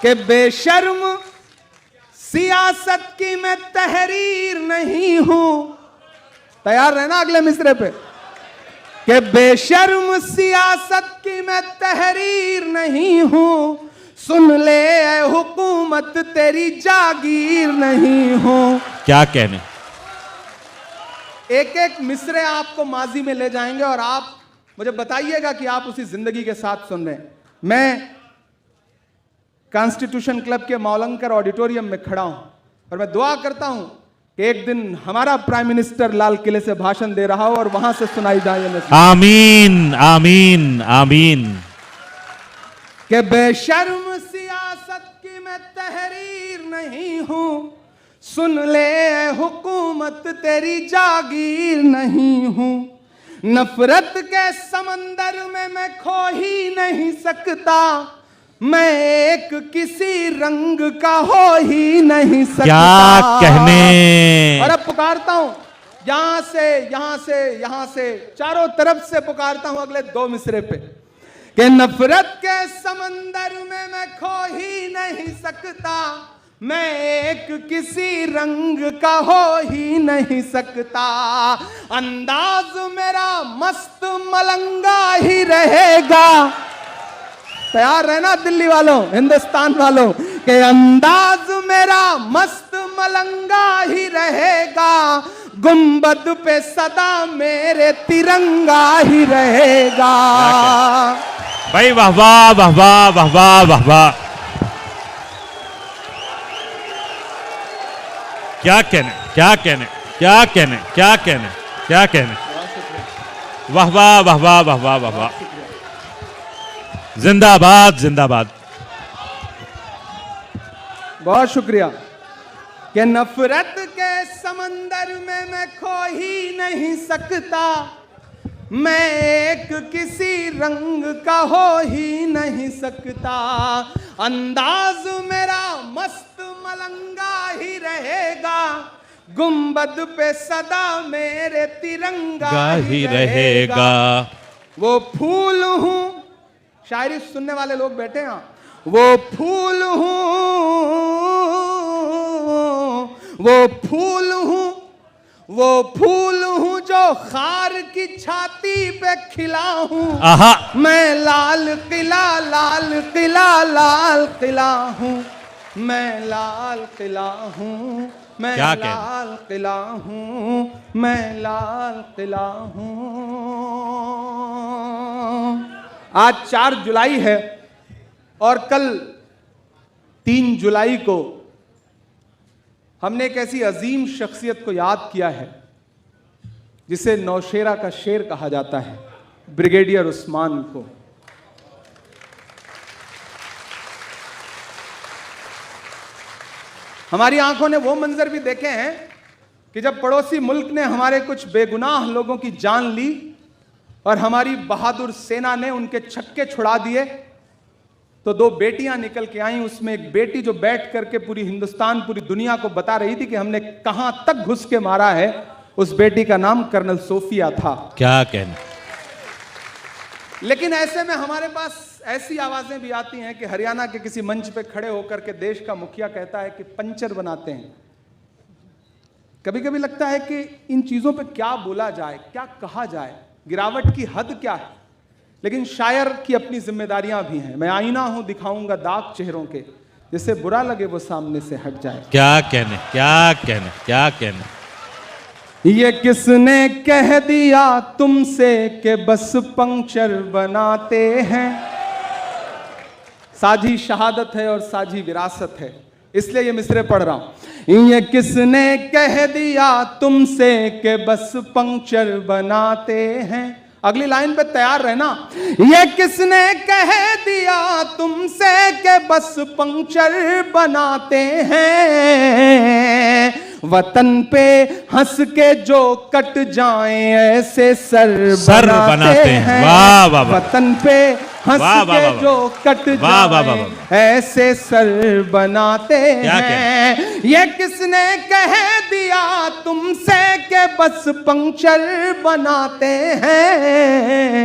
कि बेशर्म सियासत की मैं तहरीर नहीं हूं। तैयार रहना अगले मिसरे पे। कि बेशर्म सियासत की मैं तहरीर नहीं हूं, सुन ले ऐ हुकूमत तेरी जागीर नहीं हूं। क्या कहने। एक एक मिसरे आपको माजी में ले जाएंगे और आप मुझे बताइएगा कि आप उसी जिंदगी के साथ सुन रहे हैं। मैं कॉन्स्टिट्यूशन क्लब के मौलंकर ऑडिटोरियम में खड़ा हूं और मैं दुआ करता हूं कि एक दिन हमारा प्राइम मिनिस्टर लाल किले से भाषण दे रहा हो और वहां से सुनाई जाए। आमीन आमीन आमीन। कि बेशर्म सियासत की मैं तहरीर नहीं हूं, सुन ले हुकूमत तेरी जागीर नहीं हूं। नफरत के समंदर में मैं खो ही नहीं सकता, मैं एक किसी रंग का हो ही नहीं सकता। क्या कहने। और अब पुकारता हूं यहां से यहां से यहां से चारों तरफ से पुकारता हूं अगले दो मिसरे पे कि नफरत के समंदर में मैं खो ही नहीं सकता, मैं एक किसी रंग का हो ही नहीं सकता। अंदाज मेरा मस्त मलंगा ही रहेगा। तैयार रहना दिल्ली वालों, हिंदुस्तान वालों, के अंदाज मेरा मस्त मलंगा ही रहेगा, गुंबद पे सदा मेरे तिरंगा ही रहेगा। भाई वाह वाह वाह वाह वाह वाह वाह वाह। क्या कहने क्या कहने क्या कहने क्या कहने क्या कहने। वाह वाह वाह वाह वाह वाह वाह वाह। जिंदाबाद जिंदाबाद। बहुत शुक्रिया। कि नफरत के समंदर में मैं खो ही नहीं सकता, मैं एक किसी रंग का हो ही नहीं सकता। अंदाज मेरा मस्त मलंगा ही रहेगा, गुंबद पे सदा मेरे तिरंगा ही रहेगा। वो फूल हूं, शायरी सुनने वाले लोग बैठे हैं। वो फूल हूं, वो फूल हूं, वो फूल हूं जो खार की छाती पे खिला हूं। मैं लाल किला लाल किला लाल किला हूं, मैं लाल किला हूं, मैं लाल किला हूं, मैं लाल किला हूं। आज 4 जुलाई है और कल 3 जुलाई को हमने एक ऐसी अजीम शख्सियत को याद किया है जिसे नौशेरा का शेर कहा जाता है, ब्रिगेडियर उस्मान को। हमारी आंखों ने वो मंजर भी देखे हैं कि जब पड़ोसी मुल्क ने हमारे कुछ बेगुनाह लोगों की जान ली और हमारी बहादुर सेना ने उनके छक्के छुड़ा दिए, तो 2 बेटियां निकल के आईं। उसमें एक बेटी जो बैठ करके पूरी हिंदुस्तान पूरी दुनिया को बता रही थी कि हमने कहां तक घुस के मारा है। उस बेटी का नाम कर्नल सोफिया था। क्या कहना। लेकिन ऐसे में हमारे पास ऐसी आवाजें भी आती हैं कि हरियाणा के किसी मंच पे खड़े होकर के देश का मुखिया कहता है कि पंचर बनाते हैं। कभी कभी लगता है कि इन चीजों पे क्या बोला जाए, क्या कहा जाए, गिरावट की हद क्या है। लेकिन शायर की अपनी जिम्मेदारियां भी हैं। मैं आईना हूं दिखाऊंगा दाग चेहरों के, जिसे बुरा लगे वो सामने से हट जाए। क्या कहने क्या कहने क्या कहने। ये किसने कह दिया तुमसे कि बस पंक्चर बनाते हैं। साझी शहादत है और साझी विरासत है, इसलिए ये मिसरे पढ़ रहा हूं। ये किसने कह दिया तुमसे कि बस पंक्चर बनाते हैं। अगली लाइन पे तैयार रहना। ये किसने कह दिया तुमसे कि बस पंक्चर बनाते हैं। वतन पे हंस के जो कट जाएं ऐसे सर बनाते हैं। वाह वाह वाह। वतन पे हंस के जो कट जाएं ऐसे सर बनाते हैं। ये किसने कह दिया तुमसे कि बस पंक्चर बनाते हैं।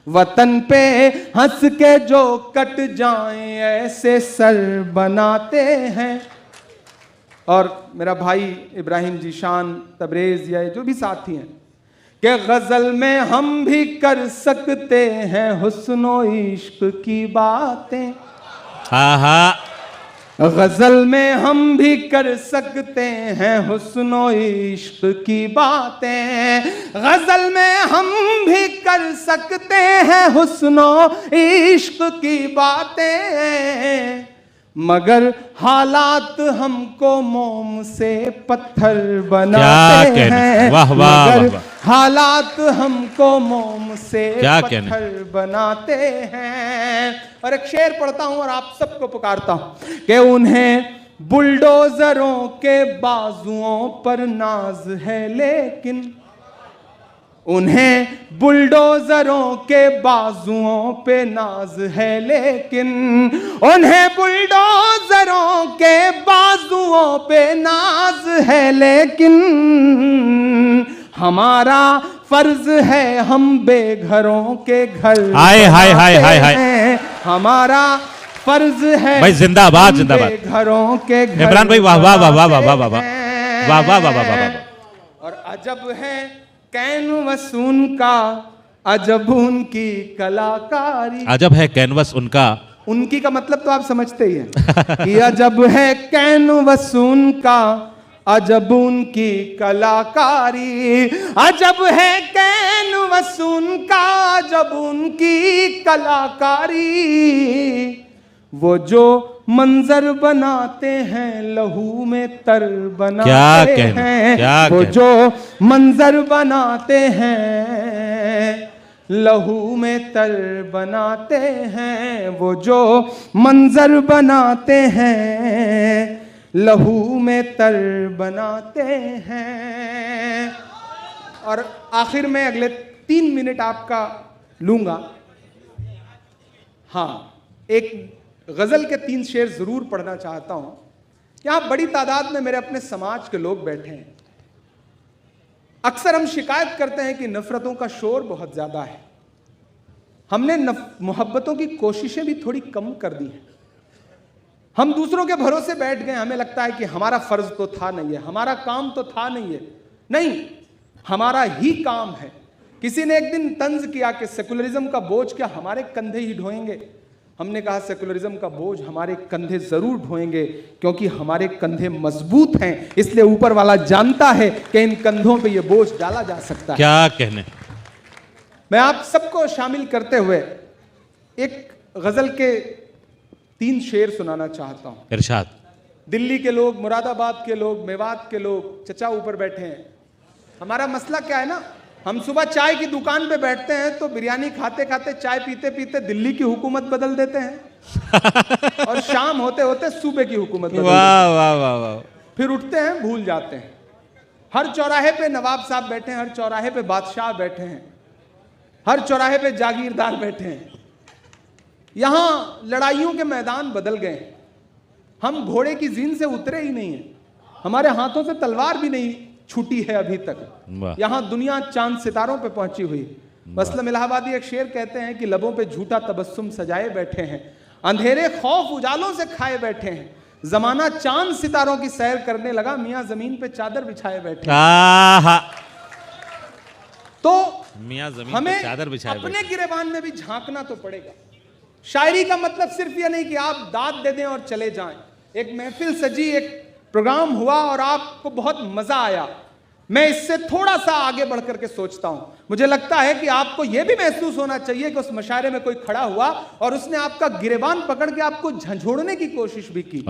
वतन पे हंस के जो कट जाएं ऐसे सर बनाते हैं। और मेरा भाई इब्राहिम जीशान, तबरेज या जो भी साथी हैं कि गजल में हम भी कर सकते हैं हुस्नो इश्क की बातें। हाँ, गजल में हम भी कर सकते हैं हुस्नो इश्क की बातें। गजल में हम भी कर सकते हैं हुस्नो इश्क की बातें, मगर हालात हमको मोम से पत्थर बनाते हैं। वाह वाह मगर वाह, हालात हमको मोम से क्या पत्थर बनाते हैं। और एक शेर पढ़ता हूं और आप सबको पुकारता हूं कि उन्हें बुलडोजरों के बाजुओं पर नाज है लेकिन, उन्हें बुलडोजरों के बाजुओं पे नाज है लेकिन, उन्हें बुलडोजरों के बाजुओं पे नाज है लेकिन, हमारा फर्ज है हम बेघरों के घर हाय हाय हाय हाय हाय, हमारा फर्ज है भाई जिंदाबाद जिंदाबाद घरों के घर। इमरान भाई वाह वाह वाह वाह वाह वाह वाह वाह वाह वाह वाह वाह। और अजब है कैनवस उनका, अजब उनकी कलाकारी। अजब है कैनवस उनका, उनकी का मतलब तो आप समझते ही हैं कि अजब है कैनवस उनका, अजब उनकी कलाकारी। अजब है कैनवस उनका, अजब उनकी कलाकारी। वो जो मंजर बनाते हैं लहू में तर बनाते हैं। वो जो मंजर बनाते हैं लहू में तर बनाते हैं। वो जो मंजर बनाते हैं लहू में तर बनाते हैं। और आखिर में अगले 3 मिनट आपका लूंगा। हाँ, एक गजल के 3 शेर जरूर पढ़ना चाहता हूं। यहां बड़ी तादाद में मेरे अपने समाज के लोग बैठे हैं। अक्सर हम शिकायत करते हैं कि नफरतों का शोर बहुत ज्यादा है। हमने मोहब्बतों की कोशिशें भी थोड़ी कम कर दी हैं। हम दूसरों के भरोसे बैठ गए। हमें लगता है कि हमारा फर्ज तो था नहीं है, हमारा काम तो था नहीं है। नहीं, हमारा ही काम है। किसी ने एक दिन तंज किया कि सेकुलरिज्म का बोझ क्या हमारे कंधे ही ढोएंगे। हमने कहा सेकुलरिज्म का बोझ हमारे कंधे जरूर ढोएंगे, क्योंकि हमारे कंधे मजबूत हैं। इसलिए ऊपर वाला जानता है कि इन कंधों पे ये बोझ डाला जा सकता है। क्या कहने। मैं आप सबको शामिल करते हुए एक गजल के 3 शेर सुनाना चाहता हूं। इरशाद। दिल्ली के लोग, मुरादाबाद के लोग, मेवात के लोग, चचा ऊपर बैठे हैं। हमारा मसला क्या है ना, हम सुबह चाय की दुकान पे बैठते हैं तो बिरयानी खाते खाते, चाय पीते पीते दिल्ली की हुकूमत बदल देते हैं और शाम होते होते सूबे की हुकूमत बदल देते हैं। वाह वाह वाह वाह। फिर उठते हैं, भूल जाते हैं। हर चौराहे पे नवाब साहब बैठे हैं, हर चौराहे पे बादशाह बैठे हैं, हर चौराहे पे जागीरदार बैठे हैं। यहां लड़ाइयों के मैदान बदल गए। हम घोड़े की जीन से उतरे ही नहीं है। हमारे हाथों से तलवार भी नहीं छूटी है अभी तक। यहां दुनिया चांद सितारों पे पहुंची हुई। मसलम इलाहाबादी एक शेर कहते हैं कि लबों पे झूठा तबस्सुम सजाए बैठे हैं, अंधेरे खौफ उजालों से खाए बैठे हैं। जमाना चांद सितारों की सैर करने लगा, मियां जमीन पे चादर बिछाए बैठे हैं। तो मियां जमीन हमें पे चादर बिछाए अपने गिरेबान में भी झांकना तो पड़ेगा। शायरी का मतलब सिर्फ यह नहीं कि आप दाद दे दें और चले जाएं। एक महफिल सजी, एक प्रोग्राम हुआ और आपको बहुत मजा आया। मैं इससे थोड़ा सा आगे बढ़ करके सोचता हूं। मुझे लगता है कि आपको यह भी महसूस होना चाहिए कि उस मशारे में कोई खड़ा हुआ और उसने आपका गिरेबान पकड़ के आपको झंझोड़ने की कोशिश भी की।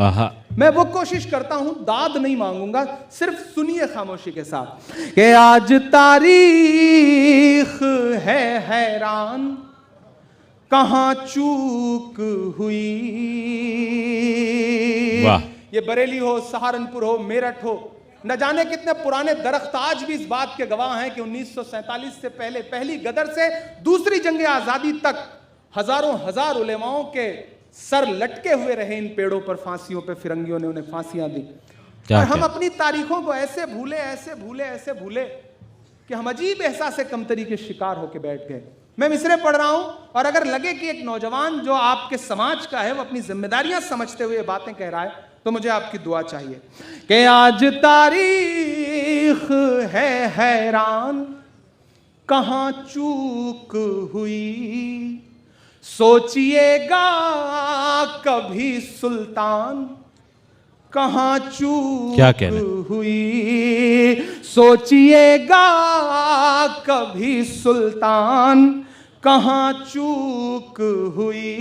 मैं वो कोशिश करता हूं, दाद नहीं मांगूंगा, सिर्फ सुनिए खामोशी के साथ कि आज तारीख है हैरान, कहां चूक हुई। वाह। ये बरेली हो, सहारनपुर हो, मेरठ हो, न जाने कितने पुराने दरख्त आज भी इस बात के गवाह हैं कि 1947 से पहले, पहली गदर से दूसरी जंग आजादी तक हजारों हजार उलेमाओं के सर लटके हुए रहे इन पेड़ों पर। फांसियों पे फिरंगियों ने उन्हें फांसियां दी। और हम अपनी तारीखों को ऐसे भूले, ऐसे भूले, ऐसे भूले कि हम अजीब एहसास कमतरी के शिकार होकर बैठ गए। मैं मिसरे पढ़ रहा हूं और अगर लगे कि एक नौजवान जो आपके समाज का है वो अपनी जिम्मेदारियां समझते हुए बातें कह रहा है तो मुझे आपकी दुआ चाहिए कि आज तारीख है हैरान, कहां चूक हुई, सोचिएगा कभी सुल्तान, कहां क्या चूक कहने? हुई, सोचिएगा कभी सुल्तान, कहां चूक हुई।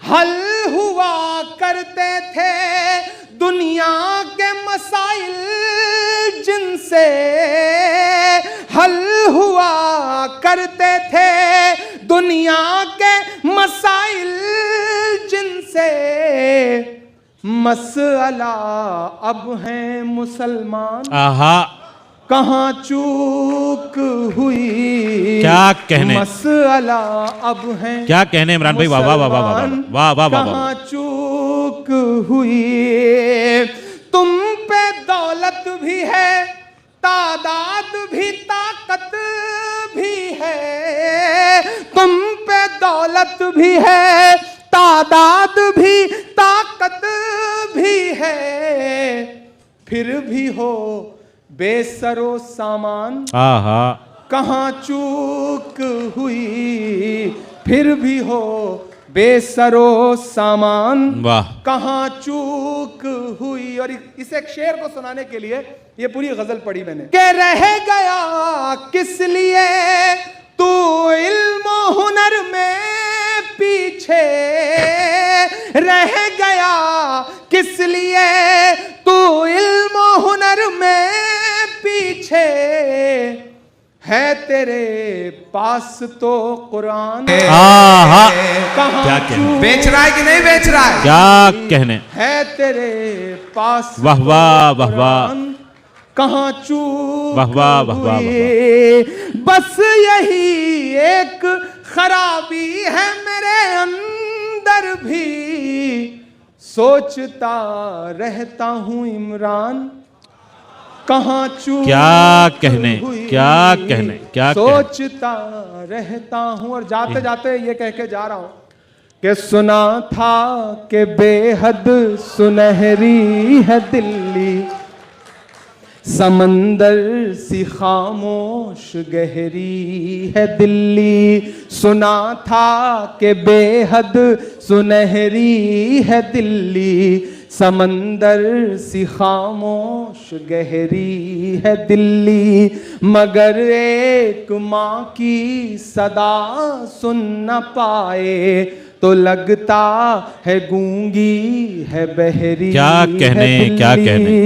हल हुआ करते थे दुनिया के मसाइल जिनसे, हल हुआ करते थे दुनिया के मसाइल जिनसे, मसला अब है मुसलमान, आहा, कहां चूक हुई। क्या कहने? मसला अब है क्या कहने इमरान भाई, वाह वाह वाह वाह वाह वाह वाह वाह, कहां चूक हुई। तुम पे दौलत भी है, तादाद भी, ताकत भी है, तुम पे दौलत भी है, तादाद भी, ताकत भी है, फिर भी हो बेसरो सामान, आहा, कहां चूक हुई, फिर भी हो बेसरो सामान, वाह, कहां चूक हुई। और इस एक शेर को सुनाने के लिए ये पूरी गजल पढ़ी मैंने कि रह गया किस लिए तू इल्म हुनर में पीछे, रह गया किस लिए तू इल्म हुनर में पीछे, है तेरे पास तो कुरान, आहा, कहां क्या कहने? बेच रहा है कि नहीं बेच रहा है? क्या कहने? है तेरे पास वाह तो वाह वाह वाह, कुरान, कहां चूक वाह वाह वाह वाह हुई। बस यही एक खराबी है मेरे अंदर भी, सोचता रहता हूं इमरान, कहां चूक क्या कहने? हुई। क्या कहने? क्या कहने? सोचता रहता हूं और जाते जाते ये कह के जा रहा हूं कि सुना था कि बेहद सुनहरी है दिल्ली, समंदर सी खामोश गहरी है दिल्ली, सुना था कि बेहद सुनहरी है दिल्ली, समंदर सी खामोश गहरी है दिल्ली, मगर एक माँ की सदा सुन न पाए तो लगता है गूंगी है बहरी क्या कहने? है क्या दिल्ली। कहने?